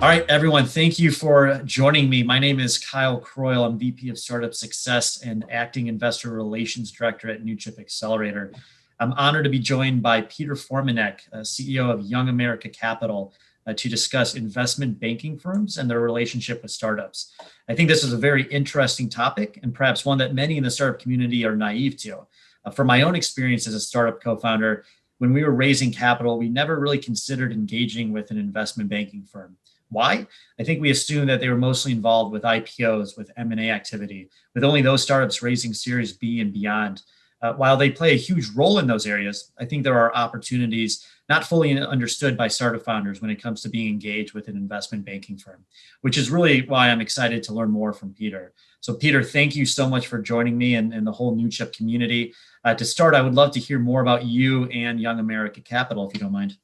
All right, everyone, thank you for joining me. My name is Kyle Croyle. I'm VP of Startup Success and Acting Investor Relations Director at Newchip Accelerator. I'm honored to be joined by Peter Formanek, CEO of Young America Capital, to discuss investment banking firms and their relationship with startups. I think this is a very interesting topic and perhaps one that many in the startup community are naive to. From my own experience as a startup co-founder, when we were raising capital, we never really considered engaging with an investment banking firm. Why? I think we assumed that they were mostly involved with IPOs, with M&A activity, with only those startups raising Series B and beyond. While they play a huge role in those areas, I think there are opportunities not fully understood by startup founders when it comes to being engaged with an investment banking firm, which is really why I'm excited to learn more from Peter. So Peter, thank you so much for joining me and the whole Newchip community. To start, I would love to hear more about you and Young America Capital, if you don't mind.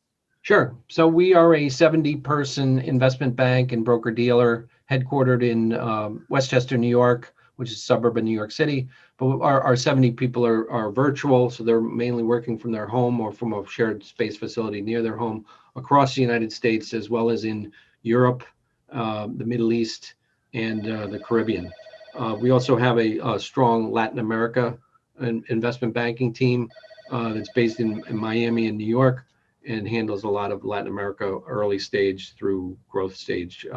Sure. So we are a 70-person investment bank and broker-dealer headquartered in Westchester, New York, which is a suburb of New York City. But our 70 people are virtual, so they're mainly working from their home or from a shared space facility near their home across the United States, as well as in Europe, the Middle East, and the Caribbean. We also have a strong Latin America investment banking team that's based in Miami and New York, and handles a lot of Latin America early stage through growth stage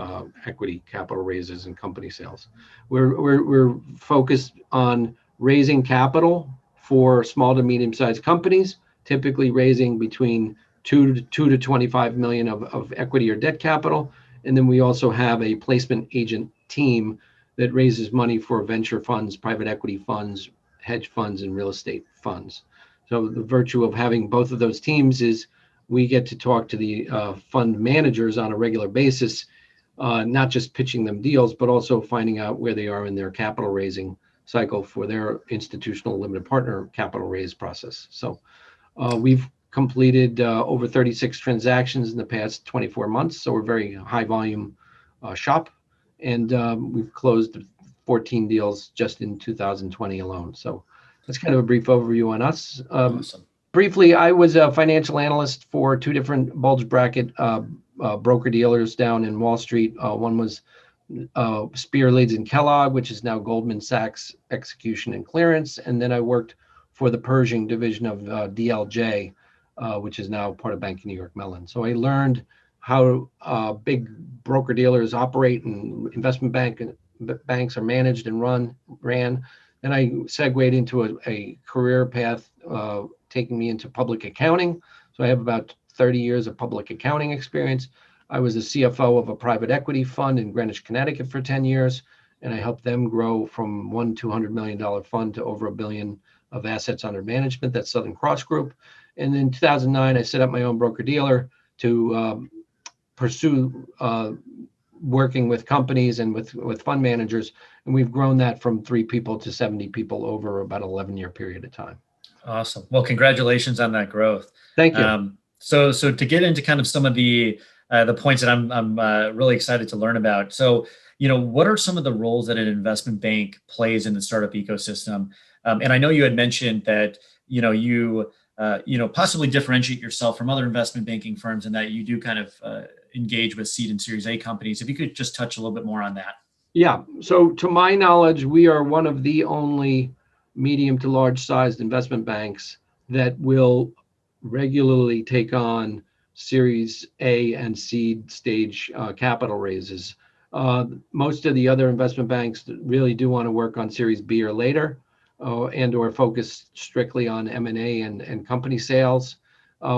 equity capital raises and company sales. We're focused on raising capital for small to medium-sized companies, typically raising between 2 to 25 million of equity or debt capital. And then we also have a placement agent team that raises money for venture funds, private equity funds, hedge funds, and real estate funds. So the virtue of having both of those teams is we get to talk to the fund managers on a regular basis, not just pitching them deals, but also finding out where they are in their capital raising cycle for their institutional limited partner capital raise process. So we've completed over 36 transactions in the past 24 months. So we're very high volume shop, and we've closed 14 deals just in 2020 alone. So that's kind of a brief overview on us. Awesome. Briefly, I was a financial analyst for two different bulge bracket broker dealers down in Wall Street. One was Spear, Leeds and Kellogg, which is now Goldman Sachs Execution and Clearance. And then I worked for the Pershing division of DLJ, which is now part of Bank of New York Mellon. So I learned how big broker dealers operate and investment banks are managed and ran. And I segued into a career path taking me into public accounting. So I have about 30 years of public accounting experience. I was the CFO of a private equity fund in Greenwich, Connecticut for 10 years, and I helped them grow from one $200 million fund to over $1 billion of assets under management. That's Southern Cross Group. And in 2009, I set up my own broker-dealer to pursue working with companies and with fund managers. And we've grown that from 3 people to 70 people over about an 11-year period of time. Awesome. Well, congratulations on that growth. Thank you. So to get into kind of some of the points that I'm really excited to learn about. So, what are some of the roles that an investment bank plays in the startup ecosystem? And I know you had mentioned that, you possibly differentiate yourself from other investment banking firms and that you do kind of engage with seed and Series A companies. If you could just touch a little bit more on that. Yeah. So to my knowledge, we are one of the only medium to large sized investment banks that will regularly take on Series A and seed stage capital raises. Most of the other investment banks really do want to work on Series B or later, and or focus strictly on M&A and company sales.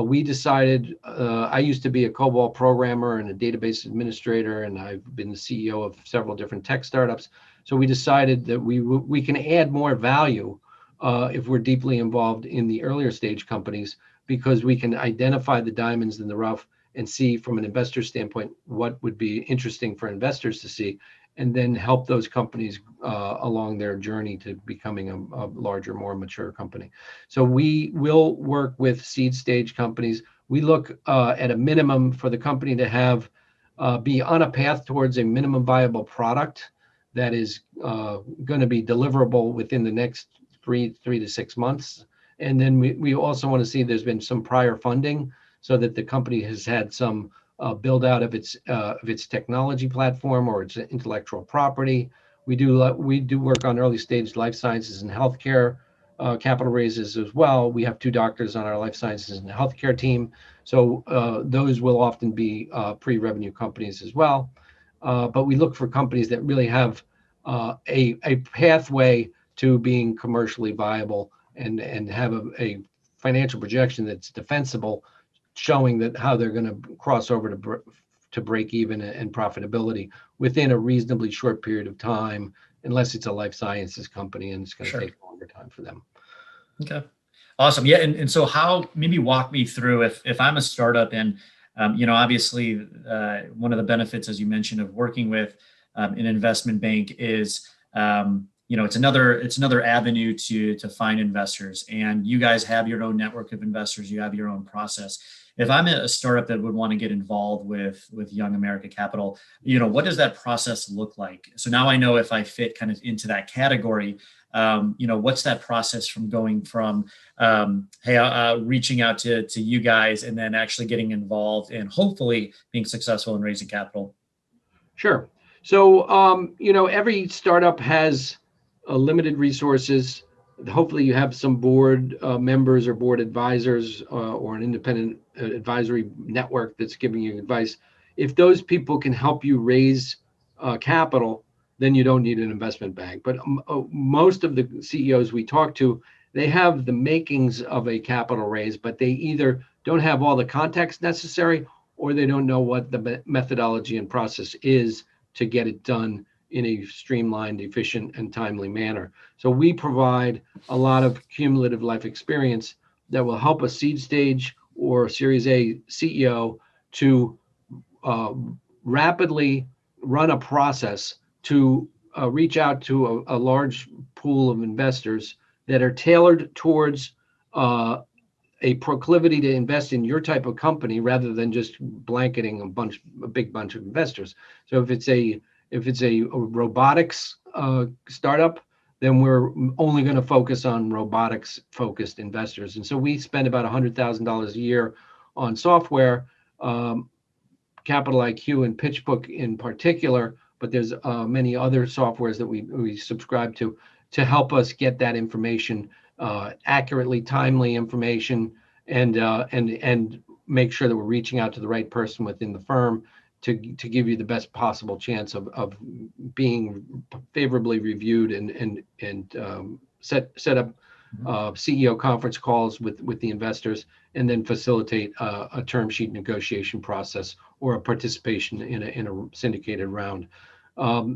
We decided, I used to be a COBOL programmer and a database administrator, and I've been the CEO of several different tech startups. So we decided that we can add more value if we're deeply involved in the earlier stage companies, because we can identify the diamonds in the rough and see from an investor standpoint what would be interesting for investors to see, and then help those companies along their journey to becoming a larger, more mature company. So we will work with seed stage companies. We look at a minimum for the company to have be on a path towards a minimum viable product that is going to be deliverable within the next three to 6 months. And then we also want to see there's been some prior funding so that the company has had some build out of its technology platform or its intellectual property. We do work on early stage life sciences and healthcare capital raises as well. We have 2 doctors on our life sciences and healthcare team, so those will often be pre-revenue companies as well. But we look for companies that really have a pathway to being commercially viable and have a financial projection that's defensible, showing that how they're going to cross over to break even and profitability within a reasonably short period of time, unless it's a life sciences company and it's going to take a longer time for them. Okay. Awesome. Yeah. And so maybe walk me through if I'm a startup and, obviously one of the benefits, as you mentioned, of working with an investment bank is, it's another avenue to find investors, and you guys have your own network of investors. You have your own process. If I'm a startup that would want to get involved with Young America Capital, what does that process look like? So now I know if I fit kind of into that category. What's that process from going from, reaching out to you guys and then actually getting involved and hopefully being successful in raising capital? Sure. So, every startup has limited resources. Hopefully you have some board members or board advisors or an independent advisory network that's giving you advice. If those people can help you raise capital, then you don't need an investment bank. But most of the CEOs we talk to, they have the makings of a capital raise, but they either don't have all the context necessary or they don't know what the methodology and process is to get it done in a streamlined, efficient, and timely manner. So we provide a lot of cumulative life experience that will help a seed stage or Series A CEO to rapidly run a process to reach out to a large pool of investors that are tailored towards a proclivity to invest in your type of company rather than just blanketing a big bunch of investors. So if it's a robotics startup, then we're only going to focus on robotics focused investors. And so we spend about $100,000 a year on software, Capital IQ and PitchBook in particular, but there's many other softwares that we subscribe to help us get that information accurately, timely information, and make sure that we're reaching out to the right person within the firm to give you the best possible chance of being favorably reviewed and set up CEO conference calls with the investors, and then facilitate a term sheet negotiation process or a participation in a syndicated round.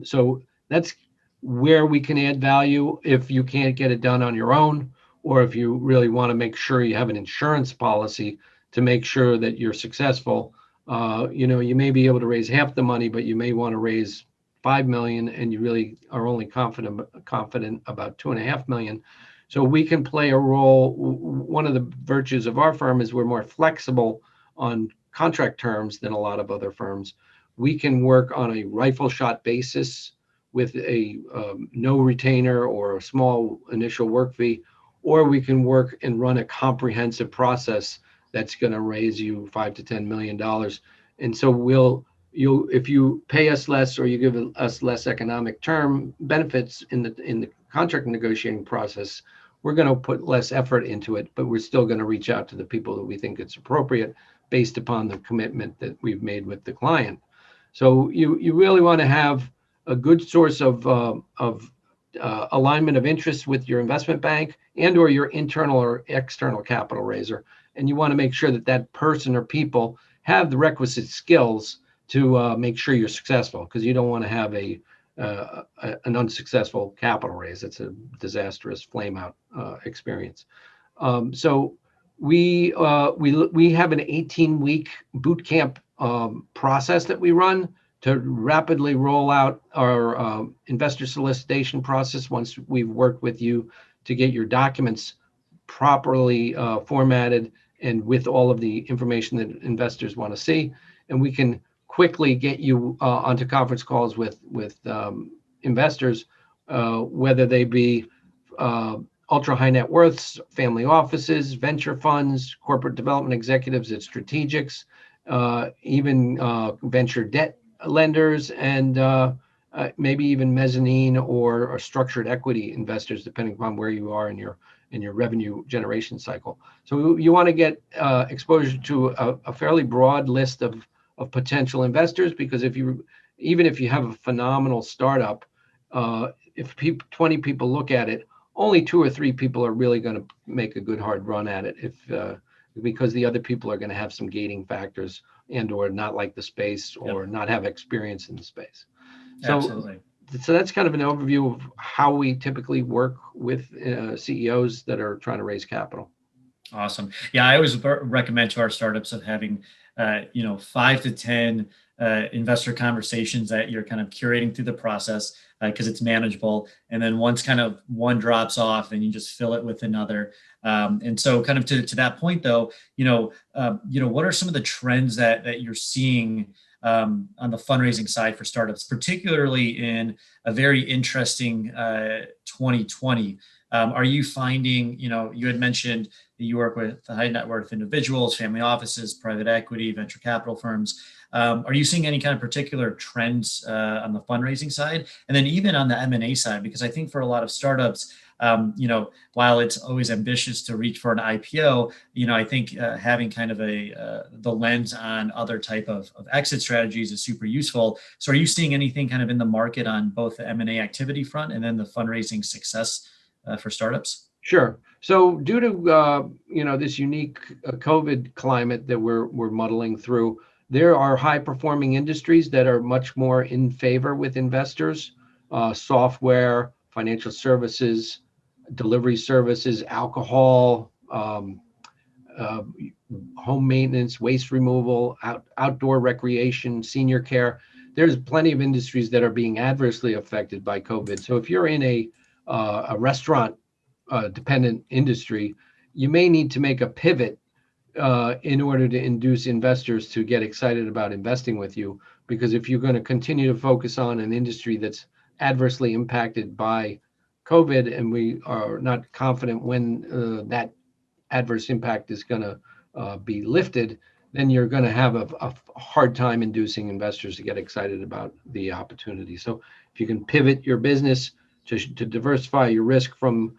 So that's where we can add value if you can't get it done on your own, or if you really want to make sure you have an insurance policy to make sure that you're successful. You may be able to raise half the money, but you may want to raise 5 million and you really are only confident about 2.5 million. So we can play a role. One of the virtues of our firm is we're more flexible on contract terms than a lot of other firms. We can work on a rifle shot basis with a no retainer or a small initial work fee, or we can work and run a comprehensive process that's going to raise you $5 to $10 million. And so if you pay us less or you give us less economic term benefits in the contract negotiating process, we're going to put less effort into it, but we're still going to reach out to the people that we think it's appropriate based upon the commitment that we've made with the client. So you really want to have a good source of alignment of interest with your investment bank and or your internal or external capital raiser. And you want to make sure that person or people have the requisite skills to make sure you're successful, because you don't want to have an unsuccessful capital raise. It's a disastrous flame out experience. So we have an 18-week boot camp process that we run to rapidly roll out our investor solicitation process once we've worked with you to get your documents properly formatted and with all of the information that investors want to see. And we can quickly get you onto conference calls with investors, whether they be ultra high net worths, family offices, venture funds, corporate development executives at strategics, even venture debt lenders, and maybe even mezzanine or structured equity investors, depending upon where you are in your revenue generation cycle. So you want to get exposure to a fairly broad list of potential investors, because even if you have a phenomenal startup, if 20 people look at it, only 2 or 3 people are really going to make a good hard run at it, because the other people are going to have some gating factors and or not like the space or not have experience in the space. Absolutely. So that's kind of an overview of how we typically work with CEOs that are trying to raise capital. Awesome. Yeah, I always recommend to our startups of having, 5 to 10 investor conversations that you're kind of curating through the process, because it's manageable. And then once kind of one drops off, then you just fill it with another. And so, kind of to that point, though, what are some of the trends that you're seeing on the fundraising side for startups, particularly in a very interesting 2020? Are you finding, you had mentioned that you work with high net worth individuals, family offices, private equity, venture capital firms. Are you seeing any kind of particular trends on the fundraising side? And then even on the M&A side, because I think for a lot of startups, while it's always ambitious to reach for an IPO, I think having kind of the lens on other type of exit strategies is super useful. So are you seeing anything kind of in the market on both the M&A activity front and then the fundraising success for startups? Sure. So due to this unique COVID climate that we're muddling through, there are high performing industries that are much more in favor with investors: software, financial services, delivery services, alcohol, home maintenance, waste removal, outdoor recreation, senior care. There's plenty of industries that are being adversely affected by COVID. So if you're in a restaurant dependent industry, you may need to make a pivot in order to induce investors to get excited about investing with you. Because if you're going to continue to focus on an industry that's adversely impacted by COVID, and we are not confident when that adverse impact is going to be lifted, then you're going to have a hard time inducing investors to get excited about the opportunity. So if you can pivot your business to diversify your risk from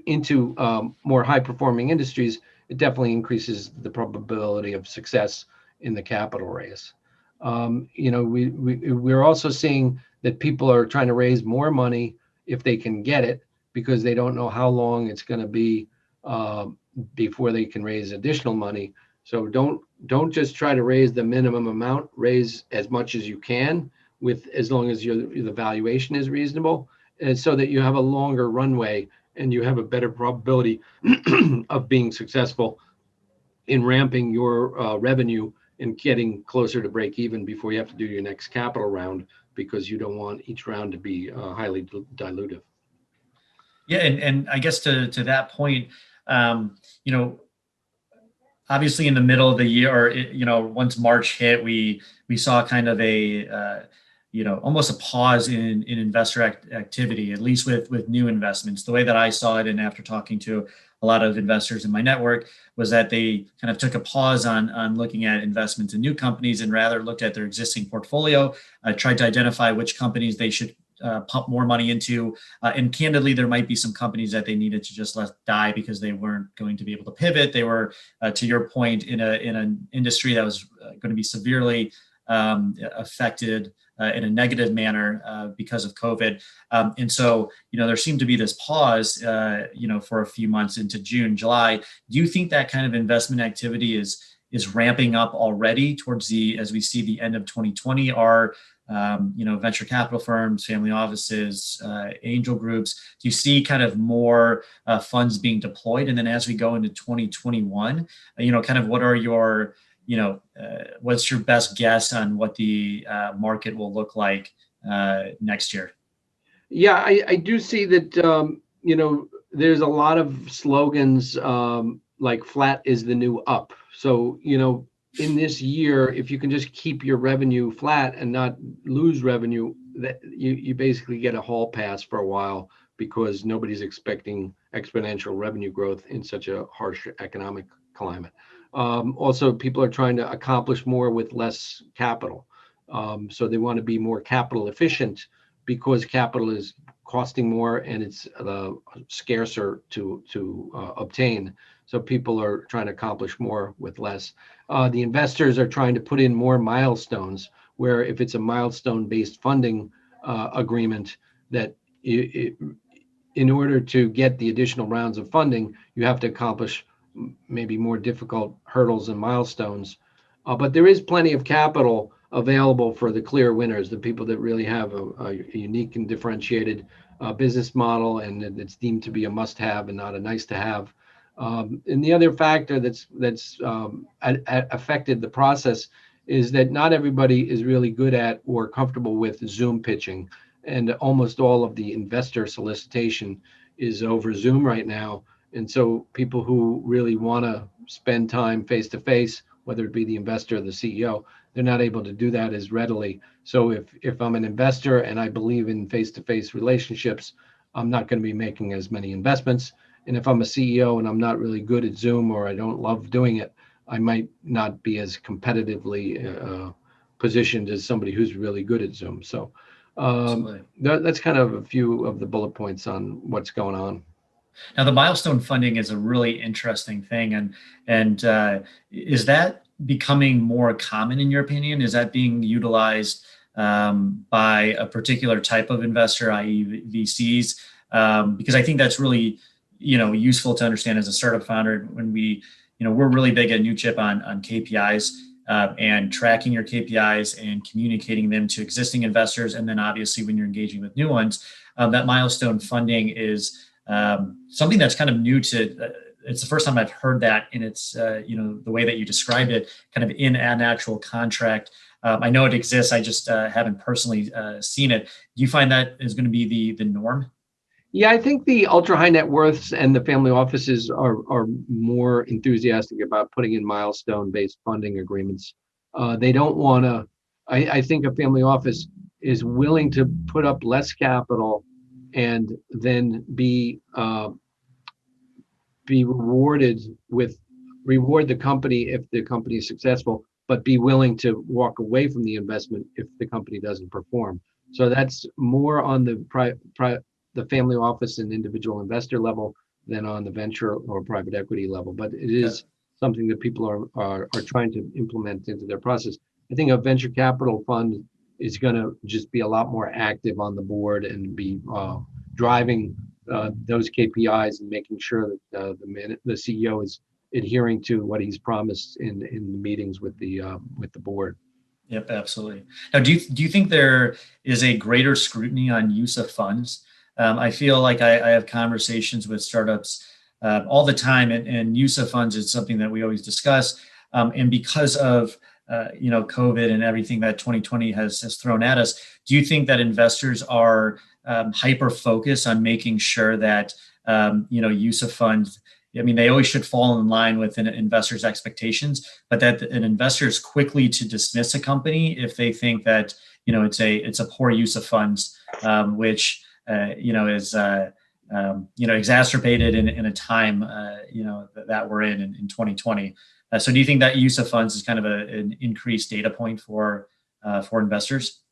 into more high performing industries, it definitely increases the probability of success in the capital raise. We're also seeing that people are trying to raise more money if they can get it, because they don't know how long it's going to be before they can raise additional money. So don't just try to raise the minimum amount. Raise as much as you can, with as long as the valuation is reasonable, and so that you have a longer runway and you have a better probability of being successful in ramping your revenue and getting closer to break even before you have to do your next capital round, because you don't want each round to be highly dilutive. Yeah, and I guess to that point, obviously in the middle of the year, or once March hit, we saw kind of a almost a pause in investor activity, at least with new investments. The way that I saw it, and after talking to a lot of investors in my network, was that they kind of took a pause on looking at investments in new companies and rather looked at their existing portfolio, tried to identify which companies they should pump more money into. And candidly, there might be some companies that they needed to just let die because they weren't going to be able to pivot. They were, to your point, in an industry that was going to be severely affected in a negative manner because of COVID. And so, there seemed to be this pause, for a few months into June, July. Do you think that kind of investment activity is ramping up already towards as we see the end of 2020? Are venture capital firms, family offices, angel groups, do you see kind of more funds being deployed? And then as we go into 2021, kind of what are your what's your best guess on what the market will look like next year? Yeah, I do see that, there's a lot of slogans like flat is the new up. So, in this year, if you can just keep your revenue flat and not lose revenue, that you basically get a hall pass for a while, because nobody's expecting exponential revenue growth in such a harsh economic climate. Also, people are trying to accomplish more with less capital. So they want to be more capital efficient because capital is costing more and it's scarcer to obtain. So people are trying to accomplish more with less. The investors are trying to put in more milestones, where if it's a milestone-based funding agreement, that in order to get the additional rounds of funding, you have to accomplish maybe more difficult hurdles and milestones. But there is plenty of capital available for the clear winners, the people that really have a unique and differentiated business model, and it's deemed to be a must-have and not a nice-to-have. And the other factor that's affected the process is that not everybody is really good at or comfortable with Zoom pitching, and almost all of the investor solicitation is over Zoom right now. And so people who really want to spend time face to face, whether it be the investor or the CEO, they're not able to do that as readily. So if I'm an investor and I believe in face to face relationships, I'm not going to be making as many investments. And if I'm a CEO and I'm not really good at Zoom, or I don't love doing it, I might not be as competitively positioned as somebody who's really good at Zoom. So that's kind of a few of the bullet points on what's going on. Now, the milestone funding is a really interesting thing, and is that becoming more common in your opinion? Is that being utilized by a particular type of investor, i.e., VCs? Because I think that's really useful to understand as a startup founder. When we're really big at Newchip on KPIs. And tracking your KPIs and communicating them to existing investors. And then obviously when you're engaging with new ones, that milestone funding is something that's kind of new to, it's the first time I've heard that in its, the way that you described it, kind of in an actual contract. I know it exists. I just haven't personally seen it. Do you find that is going to be the norm? Yeah, I think the ultra high net worths and the family offices are more enthusiastic about putting in milestone-based funding agreements. They don't want to. I think a family office is willing to put up less capital and then be reward the company if the company is successful, but be willing to walk away from the investment if the company doesn't perform. So that's more on the family office and individual investor level than on the venture or private equity level. But it is something that people are trying to implement into their process. I think a venture capital fund is going to just be a lot more active on the board and be driving those KPIs and making sure that the CEO is adhering to what he's promised in the meetings with the board. Yep, absolutely. Now, do you think there is a greater scrutiny on use of funds? I feel like I have conversations with startups all the time, and use of funds is something that we always discuss. And because of COVID and everything that 2020 has thrown at us, do you think that investors are hyper focused on making sure that use of funds? I mean, they always should fall in line with an investor's expectations, but that an investor is quickly to dismiss a company if they think that it's a poor use of funds, which is exacerbated in a time that we're in 2020. So do you think that use of funds is kind of an increased data point for investors?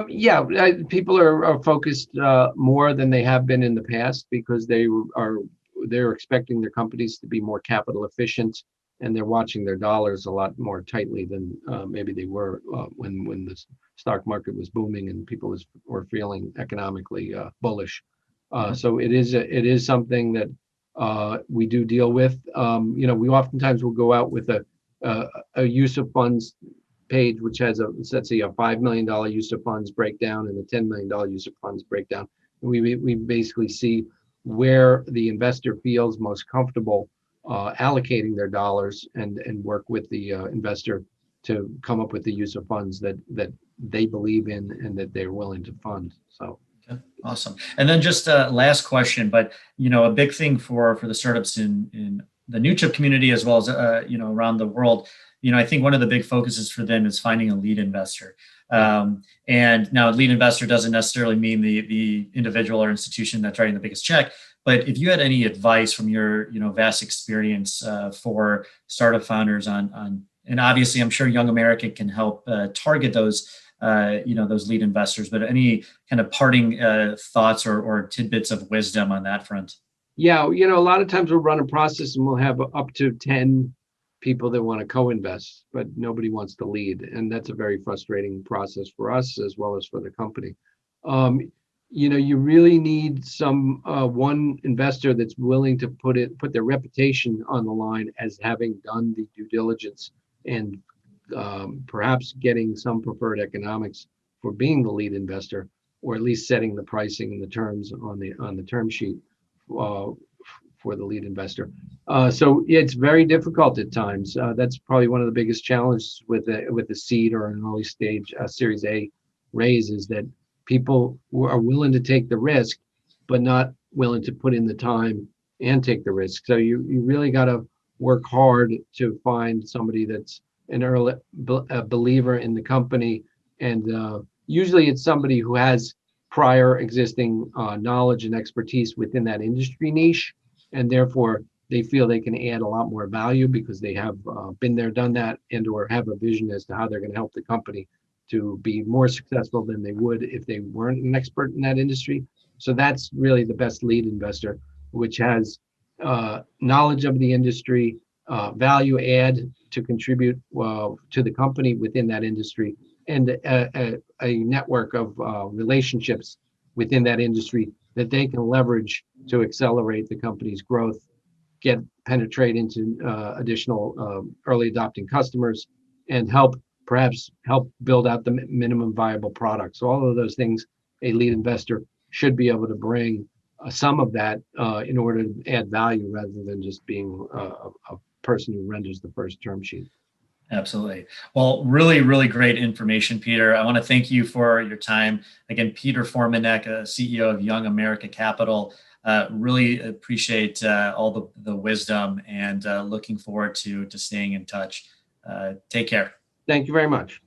Yeah, people are focused more than they have been in the past because they're expecting their companies to be more capital efficient, and they're watching their dollars a lot more tightly than maybe they were when the stock market was booming and people were feeling economically bullish. So it is something that we do deal with. We oftentimes will go out with a use of funds page, which has let's say a $5 million use of funds breakdown and a $10 million use of funds breakdown. And we basically see where the investor feels most comfortable allocating their dollars and work with the investor to come up with the use of funds that they believe in and that they're willing to fund. So. Okay, awesome. And then just last question, but a big thing for the startups in the Newchip community as well as around the world, I think one of the big focuses for them is finding a lead investor. And now, a lead investor doesn't necessarily mean the individual or institution that's writing the biggest check, But if you had any advice from your vast experience for startup founders and obviously I'm sure Young America can help target those those lead investors, but any kind of parting thoughts or tidbits of wisdom on that front? Yeah, a lot of times we'll run a process and we'll have up to 10 people that want to co-invest, but nobody wants to lead. And that's a very frustrating process for us as well as for the company. Um, you really need one investor that's willing to put their reputation on the line as having done the due diligence and perhaps getting some preferred economics for being the lead investor, or at least setting the pricing and the terms on the term sheet uh, for the lead investor. So it's very difficult at times. That's probably one of the biggest challenges with the seed or an early stage Series A raise, is that people who are willing to take the risk, but not willing to put in the time and take the risk. So you really got to work hard to find somebody that's a believer in the company, and usually it's somebody who has prior existing knowledge and expertise within that industry niche, and therefore they feel they can add a lot more value because they have been there, done that, and or have a vision as to how they're going to help the company to be more successful than they would if they weren't an expert in that industry. So that's really the best lead investor, which has knowledge of the industry, value add to contribute to the company within that industry, and a network of relationships within that industry that they can leverage to accelerate the company's growth, penetrate into additional early adopting customers, and perhaps help build out the minimum viable product. So all of those things a lead investor should be able to bring some of that in order to add value rather than just being a person who renders the first term sheet. Absolutely. Well, really, really great information, Peter. I want to thank you for your time. Again, Peter Formanek, CEO of Young America Capital. Really appreciate all the wisdom, and looking forward to staying in touch. Take care. Thank you very much.